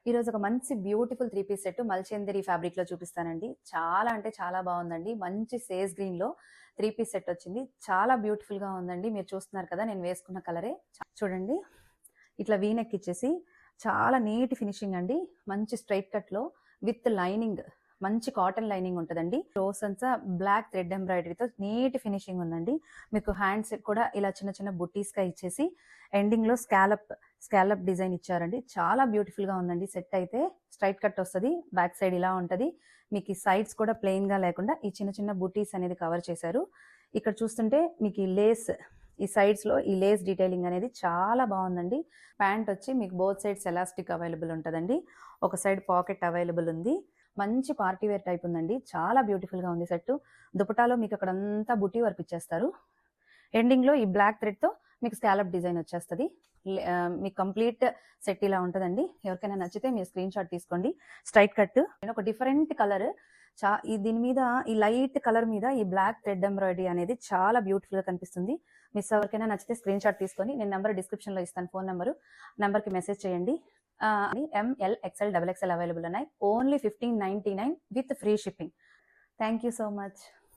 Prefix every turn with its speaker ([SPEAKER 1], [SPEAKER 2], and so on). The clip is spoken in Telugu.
[SPEAKER 1] ఈరోజు ఒక మంచి బ్యూటిఫుల్ 3 పీస్ సెట్ మల్చేందరి ఫ్యాబ్రిక్ లో చూపిస్తానండి. చాలా అంటే చాలా బాగుందండి. మంచి సేజ్ గ్రీన్ లో 3 పీస్ సెట్ వచ్చింది. చాలా బ్యూటిఫుల్ గా ఉందండి. మీరు చూస్తున్నారు కదా, నేను వేసుకున్న కలరే. చూడండి, ఇట్లా వీ నెక్ ఇచ్చేసి చాలా నీట్ ఫినిషింగ్ అండి. మంచి స్ట్రైట్ కట్ లో విత్ లైనింగ్, మంచి కాటన్ లైనింగ్ ఉంటుందండి. రోస్ అంతా బ్లాక్ థ్రెడ్ ఎంబ్రాయిడరీతో నీట్ ఫినిషింగ్ ఉందండి. మీకు హ్యాండ్స్ కూడా ఇలా చిన్న చిన్న బుట్టీస్ గా ఇచ్చేసి ఎండింగ్ లో స్కాలప్ డిజైన్ ఇచ్చారండి. చాలా బ్యూటిఫుల్ గా ఉందండి. సెట్ అయితే స్ట్రైట్ కట్ వస్తుంది, బ్యాక్ సైడ్ ఇలా ఉంటది. మీకు ఈ సైడ్స్ కూడా ప్లెయిన్ గా లేకుండా ఈ చిన్న చిన్న బుట్టీస్ అనేది కవర్ చేశారు. ఇక్కడ చూస్తుంటే మీకు ఈ లేస్, ఈ సైడ్స్ లో ఈ లేస్ డీటెయిలింగ్ అనేది చాలా బాగుందండి. ప్యాంట్ వచ్చి మీకు బోత్ సైడ్స్ ఎలాస్టిక్ అవైలబుల్ ఉంటుందండి. ఒక సైడ్ పాకెట్ అవైలబుల్ ఉంది. మంచి పార్టీ వేర్ టైప్ ఉందండి. చాలా బ్యూటిఫుల్ గా ఉంది సెట్. దుపటాలో మీకు అక్కడ అంతా బుటీ వర్క్ ఇచ్చేస్తారు. ఎండింగ్ లో ఈ బ్లాక్ థ్రెడ్ తో మీకు స్కాలప్ డిజైన్ వచ్చేస్తుంది. మీకు కంప్లీట్ సెట్ ఇలా ఉంటుందండి. ఎవరికైనా నచ్చితే మీరు స్క్రీన్ షాట్ తీసుకోండి. స్ట్రైట్ కట్, ఒక డిఫరెంట్ కలర్. దీని మీద ఈ లైట్ కలర్ మీద ఈ బ్లాక్ థ్రెడ్ ఎంబ్రాయిడరీ అనేది చాలా బ్యూటిఫుల్ గా కనిపిస్తుంది. మిస్ ఎవరికైనా నచ్చితే స్క్రీన్ షాట్ తీసుకొని నేను నెంబర్ డిస్క్రిప్షన్ లో ఇస్తాను, ఫోన్ నెంబర్ కి మెసేజ్ చేయండి. ML, XL, XXL అవైలబుల్ ఉన్నాయి. Only 1599 with free shipping. Thank you so much.